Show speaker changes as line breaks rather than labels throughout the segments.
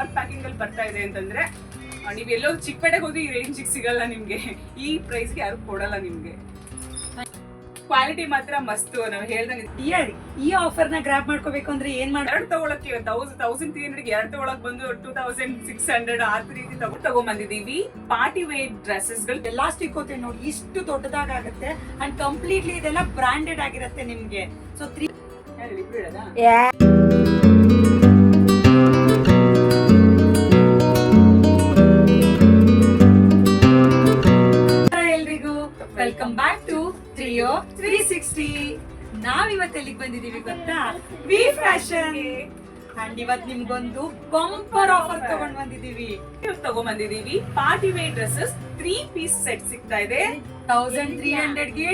Cover packing ಅಲ್ಲಿ ಬರ್ತಾ ಇದೆ ಅಂತಂದ್ರೆ ನೀವ್ ಎಲ್ಲೋ ಚಿಕ್ಕಪೇಟೆಗೆ ಹೋದ್ರೆ ಈ ರೇಂಜ್ ಸಿಗಲ್ಲ ನಿಮ್ಗೆ, ಈ ಪ್ರೈಸ್ಗೆ ಯಾರು ಕೊಡಲ್ಲ ನಿಮ್ಗೆ. ಕ್ವಾಲಿಟಿ ಮಾತ್ರ ಮಸ್ತ್. ನಾವ್ ಹೇಳ್ದಂಗೆ
ಈ ಆಫರ್ ನ ಗ್ರಾಬ್ ಮಾಡ್ಕೋಬೇಕು ಅಂದ್ರೆ ಏನ್ ಮಾಡಿ,
ಎರಡು ತಗೊಳಕ್ಕೆ 1300 ಎರಡು ತಗೊಳಕ್ ಬಂದು 2600 ಆ ರೀತಿ ತಗೊಂಡ್ಬಂದಿದೀವಿ. ಪಾರ್ಟಿ ವೇರ್ ಡ್ರೆಸ್ಸಸ್ ಗಳು
ಎಲಾಸ್ಟಿಕ್ ಹೋತೆ ನೋಡಿ, ಇಷ್ಟು ದೊಡ್ಡದಾಗುತ್ತೆ ಅಂಡ್ ಕಂಪ್ಲೀಟ್ಲಿ ಇದೆಲ್ಲ ಬ್ರಾಂಡೆಡ್ ಆಗಿರುತ್ತೆ ನಿಮ್ಗೆ. ಸೊ 3 ಎಲ್ರಿಗೂ ವೆಲ್ಕಮ್ ಬ್ಯಾಕ್ ಟು ಟ್ರಿಯೋ 360. ನಾವಿವತ್ತು ಎಲ್ಲಿಗೆ ಬಂದಿದೀವಿ ಗೊತ್ತಾ? V fashion. ಅಂಡ್ ಇವತ್ತು ನಿಮ್ಗೊಂದು ಬಂಪರ್ ಆಫರ್
ತಗೊಂಡ್ಬಂದಿದೀವಿ. Party wear dresses 3 piece set ಸಿಗ್ತಾ ಇದೆ.
1300ಗೆ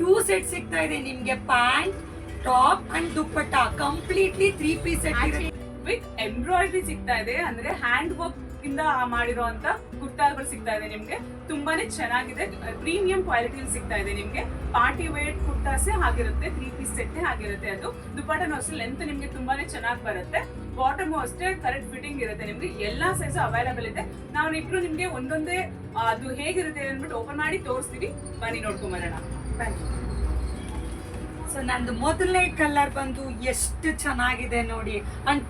2 ಸೆಟ್ ಸಿಗ್ತಾ ಇದೆ ನಿಮ್ಗೆ. Pant, top and dupatta completely 3 piece set ಇರುತ್ತೆ.
ವಿತ್ ಎಂಬ್ರಾಯ್ಡ್ರಿ ಸಿಗ್ತಾ ಇದೆ, ಅಂದ್ರೆ ಹ್ಯಾಂಡ್ ವರ್ಕ್ ಇಂದ ಮಾಡಿರುವಂತ ಕುರ್ತಾಗಳು ಸಿಗ್ತಾ ಇದೆ ನಿಮ್ಗೆ. ತುಂಬಾನೇ ಚೆನ್ನಾಗಿದೆ, ಪ್ರೀಮಿಯಂ ಕ್ವಾಲಿಟಿ ಸಿಗ್ತಾ ಇದೆ ನಿಮ್ಗೆ. ಪಾರ್ಟಿ ವೇರ್ ಕುರ್ತಾಸೆ ಆಗಿರುತ್ತೆ, 3 ಪೀಸ್ ಸೆಟ್ ಆಗಿರುತ್ತೆ. ಅದು ದುಪ್ಪಟ್ಟನೂ ಅಷ್ಟೇ ಲೆಂತ್ ನಿಮ್ಗೆ ತುಂಬಾನೇ ಚೆನ್ನಾಗಿ ಬರುತ್ತೆ. ಬಾಟಮ್ ಅಷ್ಟೇ ಕರೆಕ್ಟ್ ಫಿಟ್ಟಿಂಗ್ ಇರುತ್ತೆ ನಿಮ್ಗೆ. ಎಲ್ಲಾ ಸೈಜ್ ಅವೈಲಬಲ್ ಇದೆ. ನಾವು ಇಬ್ರು ನಿಮ್ಗೆ ಒಂದೊಂದೇ ಅದು ಹೇಗಿರುತ್ತೆ ಅಂದ್ಬಿಟ್ಟು ಓಪನ್ ಮಾಡಿ ತೋರಿಸ್ತೀವಿ. ಬನ್ನಿ ನೋಡ್ಕೊಂಡ್ ಬರೋಣ. ಬನ್ನಿ.
ಸೊ ನಂದು ಮೊದಲನೇ ಕಲರ್ ಬಂದು ಎಷ್ಟು ಚೆನ್ನಾಗಿದೆ ನೋಡಿ, ಅಂಡ್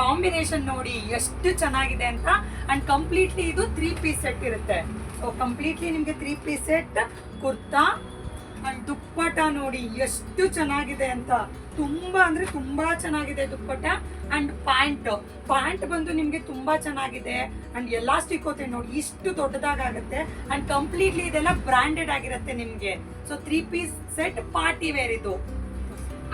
ಕಾಂಬಿನೇಷನ್ ನೋಡಿ ಎಷ್ಟು ಚೆನ್ನಾಗಿದೆ ಅಂತ. ಅಂಡ್ ಕಂಪ್ಲೀಟ್ಲಿ ಇದು 3 ಪೀಸ್ ಸೆಟ್ ಇರುತ್ತೆ. ಸೊ ಕಂಪ್ಲೀಟ್ಲಿ ನಿಮ್ಗೆ 3 piece set, kurta and dupatta ನೋಡಿ ಎಷ್ಟು ಚೆನ್ನಾಗಿದೆ ಅಂತ. ತುಂಬಾ ಅಂದ್ರೆ ತುಂಬಾ ಚೆನ್ನಾಗಿದೆ ದುಪ್ಪಟ. ಅಂಡ್ ಪ್ಯಾಂಟ್ ಬಂದು ನಿಮ್ಗೆ ತುಂಬಾ ಚೆನ್ನಾಗಿದೆ. ಅಂಡ್ ಎಲಾಸ್ಟಿಕ್ ಹೋತೆ ನೋಡಿ, ಇಷ್ಟು ದೊಡ್ಡದಾಗುತ್ತೆ. ಅಂಡ್ ಕಂಪ್ಲೀಟ್ಲಿ ಇದೆಲ್ಲ ಬ್ರಾಂಡೆಡ್ ಆಗಿರುತ್ತೆ ನಿಮ್ಗೆ. So 3 piece set party wear ಇದು.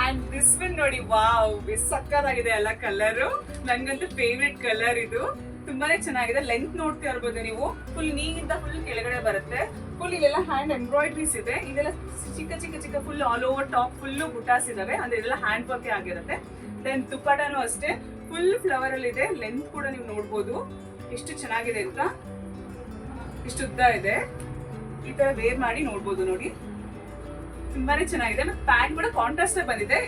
ಅಂಡ್ ದಿಸ್ ಒನ್ ನೋಡಿ, ವಾವ್, ಸಕ್ಕತ್ತಾಗಿದೆ ಅಲ್ಲ ಕಲರ್. ನನ್ಗಂತೂ ಫೇವ್ರೆಟ್ ಕಲರ್ ಇದು. ತುಂಬಾನೇ ಚೆನ್ನಾಗಿದೆ. ಲೆಂತ್ ನೋಡ್ತಾ ಇರ್ಬೋದು ನೀವು, ಫುಲ್ ನೀಗಿಂತ ಫುಲ್ ಕೆಳಗಡೆ ಬರುತ್ತೆ. ಫುಲ್ ಇಲ್ಲೆಲ್ಲ ಹ್ಯಾಂಡ್ ಎಂಬ್ರಾಯ್ಡ್ರೀಸ್ ಇದೆ. ಇದೆಲ್ಲ ಚಿಕ್ಕ full all over top full butas ಇದಾವೆ, ಅಂದ್ರೆ ಇದೆಲ್ಲ ಹ್ಯಾಂಡ್ ವರ್ಕ್ ಆಗಿರುತ್ತೆ. ದೆನ್ ದುಪ್ಪಟನೂ ಅಷ್ಟೇ ಫುಲ್ ಫ್ಲವರ್ ಅಲ್ಲಿ ಇದೆ. ಲೆಂತ್ ಕೂಡ ನೀವು ನೋಡ್ಬೋದು ಎಷ್ಟು ಚೆನ್ನಾಗಿದೆ ಅಂತ. ಇಷ್ಟು ಉದ್ದ ಇದೆ. ಈ ತರ ವೇರ್ ಮಾಡಿ ನೋಡ್ಬೋದು ನೋಡಿ, ತುಂಬಾನೇ ಚೆನ್ನಾಗಿದೆ. ಮತ್ತೆ ಪ್ಯಾಂಟ್ ಕೂಡ ಕಾಂಟ್ರಾಸ್ಟ್ ಬಂದಿದೆ.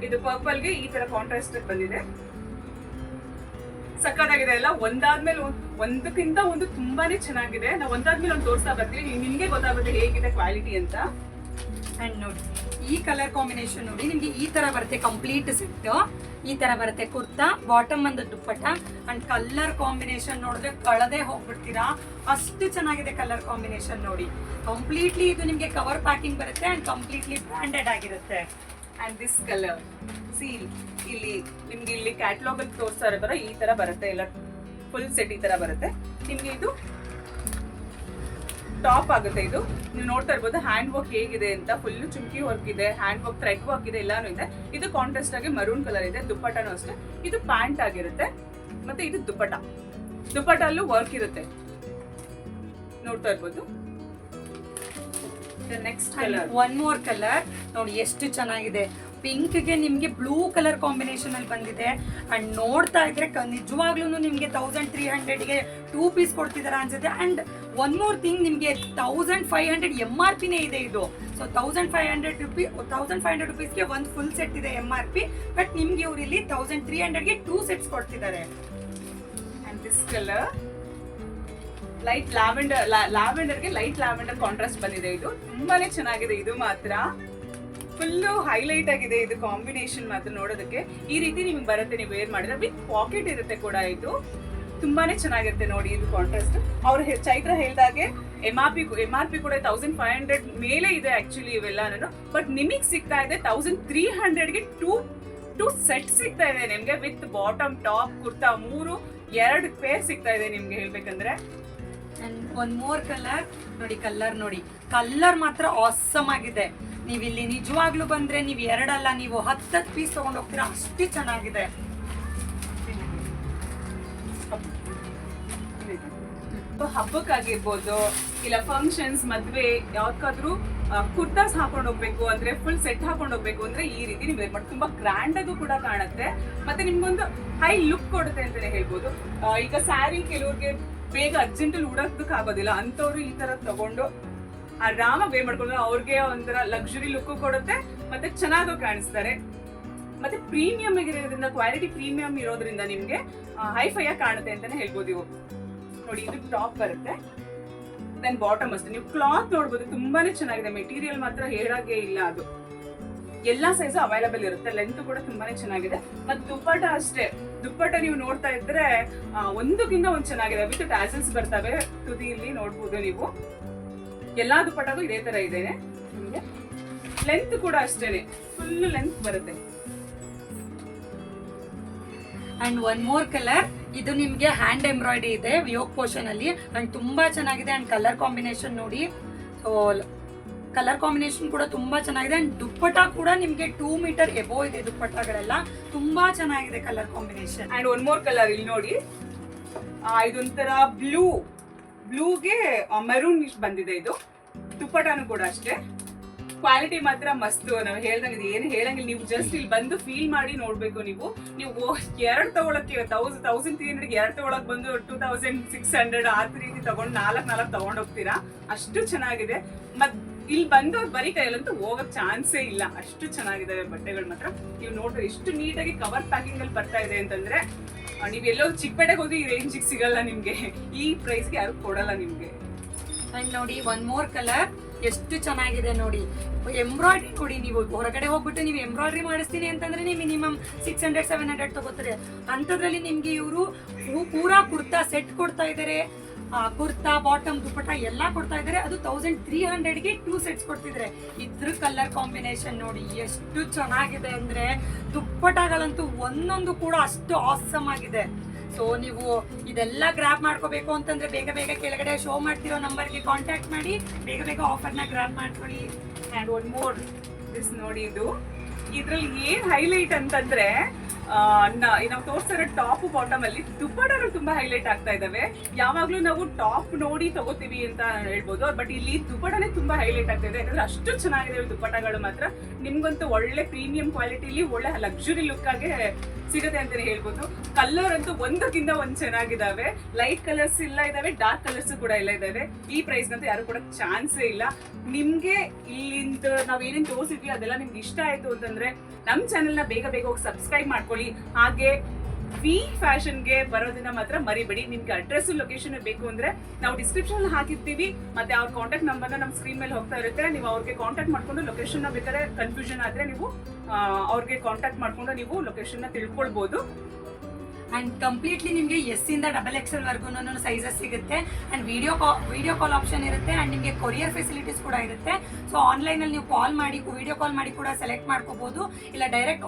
ಇದು ಪರ್ಪಲ್ ಗೆ ಈ ತರ ಕಾಂಟ್ರಾಸ್ಟ್ ಬಂದಿದೆ. ಸಕ್ಕತ್ತಾಗಿದೆ ಎಲ್ಲ. ಒಂದಾದ್ಮೇಲೆ ಒಂದಕ್ಕಿಂತ ಒಂದು ತುಂಬಾನೇ ಚೆನ್ನಾಗಿದೆ. ನಾವು ಒಂದಾದ್ಮೇಲೆ ಒಂದು ತೋರಿಸ್ತಾ ಬರ್ತೀವಿ, ನಿಮ್ಗೆ ಗೊತ್ತಾಗುತ್ತೆ ಹೇಗಿದೆ ಕ್ವಾಲಿಟಿ ಅಂತ.
ಅಂಡ್ ನೋಡಿ ಈ ಕಲರ್ ಕಾಂಬಿನೇಷನ್ ನೋಡಿ, ನಿಮ್ಗೆ ಈ ತರ ಬರುತ್ತೆ ಕಂಪ್ಲೀಟ್ ಸೆಟ್. ಈ ತರ ಬರುತ್ತೆ ಕುರ್ತಾ, ಬಾಟಮ್ ಒಂದು ದುಪ್ಪಟ್ಟ. ಅಂಡ್ ಕಲರ್ ಕಾಂಬಿನೇಷನ್ ನೋಡಿದ್ರೆ ಕಳದೆ ಹೋಗ್ಬಿಡ್ತೀರಾ, ಅಷ್ಟು ಚೆನ್ನಾಗಿದೆ ಕಲರ್ ಕಾಂಬಿನೇಷನ್ ನೋಡಿ. ಕಂಪ್ಲೀಟ್ಲಿ ಇದು ನಿಮ್ಗೆ ಕವರ್ ಪ್ಯಾಕಿಂಗ್ ಬರುತ್ತೆ ಅಂಡ್ ಕಂಪ್ಲೀಟ್ಲಿ ಬ್ರಾಂಡೆಡ್ ಆಗಿರುತ್ತೆ.
ಅಂಡ್ ದಿಸ್ ಕಲರ್ ಇಲ್ಲಿ ನಿಮ್ಗೆ ಇಲ್ಲಿ ಕ್ಯಾಟಲಾಗ್ ಅಲ್ಲಿ ತೋರಿಸ್ತಾ ಇರೋ ಈ ತರ ಬರುತ್ತೆ. ಎಲ್ಲ ಫುಲ್ ಸೆಟ್ ಈ ತರ ಬರುತ್ತೆ ನಿಮ್ಗೆ. ಇದು ಟಾಪ್ ಆಗುತ್ತೆ. ಇದು ನೀವು ನೋಡ್ತಾ ಇರ್ಬೋದು ಹ್ಯಾಂಡ್ ವರ್ಕ್ ಹೇಗಿದೆ ಅಂತ. ಫುಲ್ ಚುಮ್ಕಿ ವರ್ಕ್ ಇದೆ, ಹ್ಯಾಂಡ್ ವರ್ಕ್, ಥ್ರೆಡ್ ವರ್ಕ್ ಇದೆ, ಎಲ್ಲಾನು ಇದೆ. ಇದು ಕಾಂಟ್ರಾಸ್ಟ್ ಆಗಿ ಮರೂನ್ ಕಲರ್ ಇದೆ. ದುಪ್ಪಟ್ಟನೂ ಅಷ್ಟೇ. ಇದು ಪ್ಯಾಂಟ್ ಆಗಿರುತ್ತೆ. ಮತ್ತೆ ಇದು ದುಪ್ಪಟ್ಟ ಅಲ್ಲೂ ವರ್ಕ್ ಇರುತ್ತೆ, ನೋಡ್ತಾ ಇರ್ಬೋದು. Next colour,
one more colour ನೋಡಿ ಎಷ್ಟು ಚೆನ್ನಾಗಿದೆ. ಪಿಂಕ್ ಗೆ ನಿಮ್ಗೆ ಬ್ಲೂ ಕಲರ್ ಕಾಂಬಿನೇಷನ್ ಅಲ್ಲಿ ಬಂದಿದೆ. ಅಂಡ್ ನೋಡ್ತಾ ಇದ್ರೆ ನಿಜವಾಗ್ಲೂ ನಿಮ್ಗೆ 1300ಗೆ 2 ಪೀಸ್ ಕೊಡ್ತಿದಾರ ಅನ್ಸುತ್ತೆ. ಅಂಡ್ ಒನ್ ಮೋರ್ ಥಿಂಗ್, ನಿಮ್ಗೆ 1500 MRP ಇದೆ ಇದು. ಸೊ 1500 ರುಪೀಸ್ಗೆ ಒಂದು ಫುಲ್ ಸೆಟ್ ಇದೆ MRP. ಬಟ್ ನಿಮ್ಗೆ ಇವ್ರು ಇಲ್ಲಿ 1300ಗೆ 2 ಸೆಟ್ಸ್ ಕೊಡ್ತಿದ್ದಾರೆ.
ಅಂಡ್ ದಿಸ್ ಕಲರ್ ಲೈಟ್ ಲ್ಯಾವೆಂಡರ್ಗೆ ಲೈಟ್ ಲ್ಯಾವೆಂಡರ್ ಕಾಂಟ್ರಾಸ್ಟ್ ಬಂದಿದೆ. ಇದು ತುಂಬಾನೇ ಚೆನ್ನಾಗಿದೆ. ಇದು ಮಾತ್ರ ಫುಲ್ಲು ಹೈಲೈಟ್ ಆಗಿದೆ. ಇದು ಕಾಂಬಿನೇಷನ್ ಮಾತ್ರ ನೋಡೋದಕ್ಕೆ ಈ ರೀತಿ ನಿಮ್ಗೆ ಬರುತ್ತೆ. ನೀವು ವೇರ್ ಮಾಡಿದ್ರೆ ವಿತ್ ಪಾಕೆಟ್ ಇರುತ್ತೆ ಕೂಡ. ಇದು ತುಂಬಾನೇ ಚೆನ್ನಾಗಿರುತ್ತೆ ನೋಡಿ. ಇದು ಕಾಂಟ್ರಾಸ್ಟ್ ಅವ್ರು ಚೈತ್ರ ಹೇಳ್ದಾಗೆ MRP ಕೂಡ 1500 ಮೇಲೆ ಇದೆ ಆಕ್ಚುಲಿ ಇವೆಲ್ಲ. ಬಟ್ ನಿಮಗ್ ಸಿಗ್ತಾ ಇದೆ 1300ಗೆ 2 ಸೆಟ್ ಸಿಗ್ತಾ ಇದೆ ನಿಮ್ಗೆ. With bottom, top, kurta 2 pair ಸಿಗ್ತಾ ಇದೆ ನಿಮ್ಗೆ ಹೇಳ್ಬೇಕಂದ್ರೆ.
ಒನ್ ಮೋರ್ ಕಲರ್ ನೋಡಿ, ಕಲರ್ ಮಾತ್ರ ಆಸಮ್ ಆಗಿದೆ. ನೀವು ಇಲ್ಲಿ ನಿಜವಾಗ್ಲೂ ಬಂದ್ರೆ ನೀವು 2 ಅಲ್ಲ, ನೀವು 10 ಪೀಸ್ ತಗೊಂಡು ಹೋಗ್ತೀರಾ, ಅಷ್ಟು ಚೆನ್ನಾಗಿದೆ.
ಹಬ್ಬಕ್ಕಾಗಿರ್ಬೋದು, ಇಲ್ಲ ಫಂಕ್ಷನ್ಸ್, ಮದ್ವೆ, ಯಾವ್ದಾದ್ರು ಕುರ್ತಾಸ್ ಹಾಕೊಂಡು ಹೋಗ್ಬೇಕು ಅಂದ್ರೆ, ಫುಲ್ ಸೆಟ್ ಹಾಕೊಂಡು ಹೋಗ್ಬೇಕು ಅಂದ್ರೆ ಈ ರೀತಿ ನೀವು ವೇರ್ ಮಾಡಿ ತುಂಬಾ ಗ್ರ್ಯಾಂಡ್ ಆಗು ಕೂಡ ಕಾಣುತ್ತೆ. ಮತ್ತೆ ನಿಮ್ಗೊಂದು ಹೈ ಲುಕ್ ಕೊಡುತ್ತೆ ಅಂತಾನೆ ಹೇಳ್ಬೋದು. ಈಗ ಸ್ಯಾರಿ ಕೆಲವ್ರಿಗೆ ಬೇಗ ಅರ್ಜೆಂಟಲ್ಲಿ ಉಡೋದಕ್ಕೆ ಆಗೋದಿಲ್ಲ, ಅಂತವ್ರು ಈ ತರ ತಗೊಂಡು ಆರಾಮಾಗಿ ವೇರ್ ಮಾಡ್ಕೊಂಡ್ರೆ ಅವ್ರಿಗೆ ಒಂಥರ ಲಕ್ಸುರಿ ಲುಕ್ ಕೊಡುತ್ತೆ, ಮತ್ತೆ ಚೆನ್ನಾಗೂ ಕಾಣಿಸ್ತಾರೆ. ಮತ್ತೆ ಪ್ರೀಮಿಯಂ ಇರೋದ್ರಿಂದ, ಕ್ವಾಲಿಟಿ ಪ್ರೀಮಿಯಂ ಇರೋದ್ರಿಂದ ನಿಮ್ಗೆ ಹೈಫೈ ಆಗಿ ಕಾಣುತ್ತೆ ಅಂತಾನೆ ಹೇಳ್ಬೋದು ಇವು. ನೋಡಿ ಇದು ಟಾಪ್ ಬರುತ್ತೆ, ದೆನ್ ಬಾಟಮ್ ಅಷ್ಟೇ. ನೀವು ಕ್ಲಾತ್ ನೋಡ್ಬೋದು, ತುಂಬಾನೇ ಚೆನ್ನಾಗಿದೆ. ಮೆಟೀರಿಯಲ್ ಮಾತ್ರ ಹೇಳಾಗೆ ಇಲ್ಲ, ಅದು ಎಲ್ಲಾ ಸೈಜ್ ಅವೈಲಬಲ್ ಇರುತ್ತೆ. ಲೆಂತ್ ಕೂಡ ತುಂಬಾನೇ ಚೆನ್ನಾಗಿದೆ. ಮತ್ತೆ ದುಪ್ಪಟ್ಟ ಅಷ್ಟೇ, ದುಪ್ಪಟ್ಟ ನೀವು ನೋಡ್ತಾ ಇದ್ರೆ ಒಂದಕ್ಕಿಂತ ಒಂದ್ ಚೆನ್ನಾಗಿದೆ. ವಿತ್ ಟ್ಯಾಸಲ್ಸ್ ಬರ್ತವೆ ತುದಿಯಲ್ಲಿ, ನೋಡ್ಬೋದು ನೀವು. ಎಲ್ಲಾ ದುಪ್ಪಟ್ಟಗೂ ಇದೇ ತರ ಇದೆ ನಿಮ್ಗೆ. ಲೆಂತ್ ಕೂಡ ಅಷ್ಟೇನೆ, ಫುಲ್ ಲೆಂತ್ ಬರುತ್ತೆ.
ಅಂಡ್ ಒನ್ ಮೋರ್ ಕಲರ್, ಇದು ನಿಮ್ಗೆ ಹ್ಯಾಂಡ್ ಎಂಬ್ರಾಯ್ಡ್ರಿ ಇದೆ ಯೋಕ್ ಪೋರ್ಷನ್ ಅಲ್ಲಿ, ಅಂಡ್ ತುಂಬಾ ಚೆನ್ನಾಗಿದೆ. ಅಂಡ್ ಕಲರ್ ಕಾಂಬಿನೇಷನ್ ನೋಡಿ, ಸೊ ಕಲರ್ ಕಾಂಬಿನೇಷನ್ ಕೂಡ ತುಂಬಾ ಚೆನ್ನಾಗಿದೆ. ಅಂಡ್ ದುಪ್ಪಟ್ಟ ಕೂಡ ನಿಮ್ಗೆ 2 ಮೀಟರ್ ಎಬೋ ಇದೆ. ದುಪ್ಪಟ್ಟಗಳೆಲ್ಲ ತುಂಬಾ ಚೆನ್ನಾಗಿದೆ colour combination.
And one more colour ಇಲ್ಲಿ ನೋಡಿ, ಇದೊಂಥರ ಬ್ಲೂಗೆ ಮೆರೂನ್ ಬಂದಿದೆ. ಇದು ದುಪ್ಪಟ್ಟನು ಕೂಡ ಅಷ್ಟೇ, ಕ್ವಾಲಿಟಿ ಮಾತ್ರ ಮಸ್ತ್. ನಾವು ಹೇಳ್ದಂಗೆ ಏನು ಹೇಳಂಗಿಲ್ಲ, ನೀವು ಜಸ್ಟ್ ಇಲ್ಲಿ ಬಂದು ಫೀಲ್ ಮಾಡಿ ನೋಡ್ಬೇಕು. ನೀವು ಎರಡು ತಗೊಳಕ್ಕೆ 1300 ಎರಡು ತಗೊಳಕ್ ಬಂದು 2600 ಆ ರೀತಿ ತಗೊಂಡು 4 ತಗೊಂಡ್ ಹೋಗ್ತೀರಾ. ಅಷ್ಟು ಚೆನ್ನಾಗಿದೆ. ಮತ್ ಇಲ್ಲಿ ಬಂದು ಬರೀ ಕೈಯಲ್ಲಂತೂ ಹೋಗಕ್ ಚಾನ್ಸೇ ಇಲ್ಲ, ಅಷ್ಟು ಚೆನ್ನಾಗಿದ್ದಾವೆ ಬಟ್ಟೆಗಳು ಮಾತ್ರ. ನೀವು ನೋಡ್ರಿ ಎಷ್ಟು ನೀಟಾಗಿ ಕವರ್ ಪ್ಯಾಕಿಂಗ್ ಅಲ್ಲಿ ಬರ್ತಾ ಇದೆ ಅಂತಂದ್ರೆ, ನೀವ್ ಎಲ್ಲೋ ಚಿಕ್ಕಪೇಟೆಗೆ ಹೋಗಿ ಈ ರೇಂಜಿಗೆ ಸಿಗಲ್ಲ ನಿಮ್ಗೆ, ಈ ಪ್ರೈಸ್ಗೆ ಯಾರು ಕೊಡಲ್ಲ ನಿಮ್ಗೆ.
ಅಂಡ್ ನೋಡಿ ಒನ್ ಮೋರ್ ಕಲರ್, ಎಷ್ಟು ಚೆನ್ನಾಗಿದೆ ನೋಡಿ. ಎಂಬ್ರಾಯ್ಡ್ರಿ ನೋಡಿ, ನೀವು ಹೊರಗಡೆ ಹೋಗ್ಬಿಟ್ಟು ನೀವು ಎಂಬ್ರಾಯ್ಡ್ರಿ ಮಾಡಿಸ್ತೀನಿ ಅಂತಂದ್ರೆ ನೀವು ಮಿನಿಮಮ್ 600-700 ತಗೋತಾರೆ. ಅಂಥದ್ರಲ್ಲಿ ನಿಮ್ಗೆ ಇವರು ಪೂರಾ ಕುರ್ತಾ ಸೆಟ್ ಕೊಡ್ತಾ ಇದ್ದಾರೆ. ಕುರ್ತಾ, ಬಾಟಮ್, ದುಪ್ಪಟ್ಟ ಎಲ್ಲ ಕೊಡ್ತಾ ಇದ್ದಾರೆ. ಅದು 1300ಗೆ 2 ಸೆಟ್ಸ್ ಕೊಡ್ತಿದ್ರೆ. ಇದ್ರ ಕಲರ್ ಕಾಂಬಿನೇಷನ್ ನೋಡಿ ಎಷ್ಟು ಚೆನ್ನಾಗಿದೆ ಅಂದ್ರೆ, ದುಪ್ಪಟ್ಟಗಳಂತೂ ಒಂದೊಂದು ಕೂಡ ಅಷ್ಟು ಆಸಮ್ ಆಗಿದೆ. ಸೊ ನೀವು ಇದೆಲ್ಲ ಗ್ರಾಬ್ ಮಾಡ್ಕೋಬೇಕು ಅಂತಂದ್ರೆ ಬೇಗ ಕೆಳಗಡೆ ಶೋ ಮಾಡ್ತಿರೋ ನಂಬರ್ಗೆ ಕಾಂಟ್ಯಾಕ್ಟ್ ಮಾಡಿ ಬೇಗ ಆಫರ್ನ ಗ್ರಾಬ್ ಮಾಡ್ಕೊಳ್ಳಿ.
ಅಂಡ್ ಒನ್ ಮೋರ್ ದಿಸ್ ನೋಡಿ, ಇದ್ರಲ್ಲಿ ಏನ್ ಹೈಲೈಟ್ ಅಂತಂದ್ರೆ, ನಾವು ತೋರಿಸ್ತಿರೋ ಟಾಪ್ ಬಾಟಮ್ ಅಲ್ಲಿ ದುಪ್ಪಟ್ಟಗಳು ತುಂಬಾ ಹೈಲೈಟ್ ಆಗ್ತಾ ಇದಾವೆ. ಯಾವಾಗ್ಲೂ ನಾವು ಟಾಪ್ ನೋಡಿ ತಗೋತೀವಿ ಅಂತ ಹೇಳ್ಬೋದು, ಬಟ್ ಇಲ್ಲಿ ದುಪ್ಪಟ್ಟನೇ ತುಂಬಾ ಹೈಲೈಟ್ ಆಗ್ತಾ ಇದೆ. ಯಾಕಂದ್ರೆ ಅಷ್ಟು ಚೆನ್ನಾಗಿದೆ ದುಪ್ಪಟ್ಟಗಳು ಮಾತ್ರ. ನಿಮ್ಗಂತೂ ಒಳ್ಳೆ ಪ್ರೀಮಿಯಂ ಕ್ವಾಲಿಟಿಲಿ ಒಳ್ಳೆ ಲಕ್ಸುರಿ ಲುಕ್ ಆಗಿ ಸಿಗುತ್ತೆ ಅಂತಾನೆ ಹೇಳ್ಬೋದು. ಕಲರ್ ಅಂತೂ ಒಂದಕ್ಕಿಂತ ಒಂದ್ ಚೆನ್ನಾಗಿದಾವೆ. ಲೈಟ್ ಕಲರ್ಸ್ ಇಲ್ಲ ಇದಾವೆ, ಡಾರ್ಕ್ ಕಲರ್ಸ್ ಕೂಡ ಇಲ್ಲ ಇದಾವೆ. ಈ ಪ್ರೈಸ್ ಅಂತೂ ಯಾರು ಕೂಡ ಚಾನ್ಸೇ ಇಲ್ಲ. ನಿಮ್ಗೆ ಇಲ್ಲಿಂದ ನಾವ್ ಏನೇನ್ ತೋರಿಸಿದ್ವಿ ಅದೆಲ್ಲ ನಿಮ್ಗೆ ಇಷ್ಟ ಆಯ್ತು ಅಂತಂದ್ರೆ ನಮ್ ಚಾನೆಲ್ ನ ಬೇಗ ಹೋಗಿ ಸಬ್ಸ್ಕ್ರೈಬ್ ಮಾಡ್ಕೊಳ್ಳಿ. ಹಾಗೆ ವಿ ಫ್ಯಾಷನ್ಗೆ ಬರೋದನ್ನ ಮಾತ್ರ ಮರಿಬೇಡಿ. ನಿಮ್ಗೆ ಅಡ್ರೆಸ್ ಲೊಕೇಶನ್ ಬೇಕು ಅಂದ್ರೆ ನಾವು ಡಿಸ್ಕ್ರಿಪ್ಷನ್ ಹಾಕಿರ್ತೀವಿ, ಮತ್ತೆ ಅವ್ರ ಕಾಂಟ್ಯಾಕ್ಟ್ ನಂಬರ್ನ ನಮ್ ಸ್ಕ್ರೀನ್ ಮೇಲೆ ಹೋಗ್ತಾ ಇರುತ್ತೆ. ನೀವು ಅವ್ರಿಗೆ ಕಾಂಟ್ಯಾಕ್ಟ್ ಮಾಡ್ಕೊಂಡು ಲೊಕೇಶನ್ ಬೇಕಾದ್ರೆ ಕನ್ಫ್ಯೂಷನ್ ಆದ್ರೆ ನೀವು ಅವ್ರಿಗೆ ಕಾಂಟ್ಯಾಕ್ಟ್ ಮಾಡ್ಕೊಂಡು ನೀವು ಲೊಕೇಶನ್ ನ ತಿಳ್ಕೊಳ್ಬಹುದು.
ಅಂಡ್ ಕಂಪ್ಲೀಟ್ಲಿ ನಿಮಗೆ ಎಸ್ ಇಂದ XXL ವರ್ಗು ಸೈಜಸ್ ಸಿಗುತ್ತೆ. ಅಂಡ್ ವಿಡಿಯೋ ಕಾಲ್ ಆಪ್ಷನ್ ಇರುತ್ತೆ. ಅಂಡ್ ನಿಮಗೆ ಕೊರಿಯರ್ ಫೆಸಿಲಿಟೀಸ್ ಕೂಡ ಇರುತ್ತೆ. ಸೊ ಆನ್ಲೈನಲ್ಲಿ ನೀವು ಕಾಲ್ ಮಾಡಿ, ವಿಡಿಯೋ ಕಾಲ್ ಮಾಡಿ ಕೂಡ ಸೆಲೆಕ್ಟ್ ಮಾಡ್ಕೋಬಹುದು. ಇಲ್ಲ ಡೈರೆಕ್ಟ್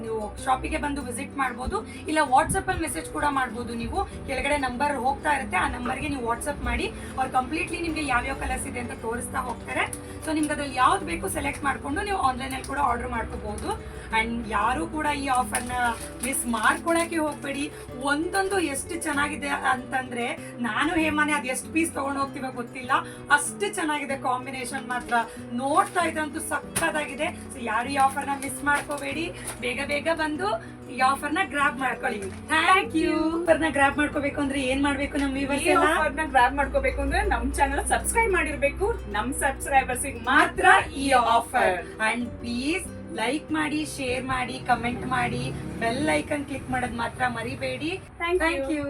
ನೀವು ಶಾಪಿಗೆ ಬಂದು ವಿಸಿಟ್ ಮಾಡ್ಬೋದು. ಇಲ್ಲ ವಾಟ್ಸಪ್ಪಲ್ಲಿ ಮೆಸೇಜ್ ಕೂಡ ಮಾಡ್ಬೋದು. ನೀವು ಕೆಳಗಡೆ ನಂಬರ್ ಹೋಗ್ತಾ ಇರುತ್ತೆ, ಆ ನಂಬರ್ಗೆ ನೀವು ವಾಟ್ಸಪ್ ಮಾಡಿ ಅವ್ರು ಕಂಪ್ಲೀಟ್ಲಿ ನಿಮಗೆ ಯಾವ್ಯಾವ ಕಲರ್ಸ್ ಇದೆ ಅಂತ ತೋರಿಸ್ತಾ ಹೋಗ್ತಾರೆ. ಸೊ ನಿಮ್ಗೆ ಅದ್ರಲ್ಲಿ ಯಾವ್ದು ಬೇಕು ಸೆಲೆಕ್ಟ್ ಮಾಡ್ಕೊಂಡು ನೀವು ಆನ್ಲೈನಲ್ಲಿ ಕೂಡ ಆರ್ಡರ್ ಮಾಡ್ಕೋಬಹುದು. ಅಂಡ್ ಯಾರು ಕೂಡ ಈ ಆಫರ್ನ ಮಿಸ್ ಮಾಡ್ಕೊಳಕ್ಕೆ ಹೋಗ್ಬೇಡಿ. ಒಂದೊಂದು ಎಷ್ಟು ಚೆನ್ನಾಗಿದೆ ಅಂತಂದ್ರೆ, ನಾನು ಹೇಮಾನೆ ಅದ್ ಎಷ್ಟು ಪೀಸ್ ತಗೊಂಡು ಹೋಗ್ತೀವೋ ಗೊತ್ತಿಲ್ಲ, ಅಷ್ಟು ಚೆನ್ನಾಗಿದೆ ಕಾಂಬಿನೇಷನ್ ಮಾತ್ರ. ನೋಡ್ತಾ ಇದ್ದಂತೂ ಸಕ್ಕತ್ತಾಗಿದೆ. ಸೊ ಯಾರು ಈ ಆಫರ್ನ ಮಿಸ್ ಮಾಡ್ಕೋಬೇಡಿ, ಬೇಗ ಬಂದು ಈ ಆಫರ್ನ ಗ್ರಾಬ್ ಮಾಡ್ಕೊಳ್ಳಿ. Thank you. ಆಫರ್ನ ಗ್ರಾಬ್ ಮಾಡ್ಕೋಬೇಕು ಅಂದ್ರೆ ಏನ್ ಮಾಡ್ಬೇಕು? ನಮ್ಮ ವ್ಯೂವರ್ಸ್ ಎಲ್ಲ
ಆಫರ್ನ ಗ್ರಾಬ್ ಮಾಡ್ಕೋಬೇಕು ಅಂದ್ರೆ ನಮ್ ಚಾನೆಲ್ ಸಬ್ಸ್ಕ್ರೈಬ್ ಮಾಡಿರ್ಬೇಕು. ನಮ್ ಸಬ್ಸ್ಕ್ರೈಬರ್ಸ್ ಮಾತ್ರ ಈ ಆಫರ್.
ಅಂಡ್ ಪ್ಲೀಸ್ ಲೈಕ್ ಮಾಡಿ, ಶೇರ್ ಮಾಡಿ, ಕಮೆಂಟ್ ಮಾಡಿ, ಬೆಲ್ ಐಕನ್ ಕ್ಲಿಕ್ ಮಾಡೋದು ಮಾತ್ರ ಮರಿಬೇಡಿ. Thank you.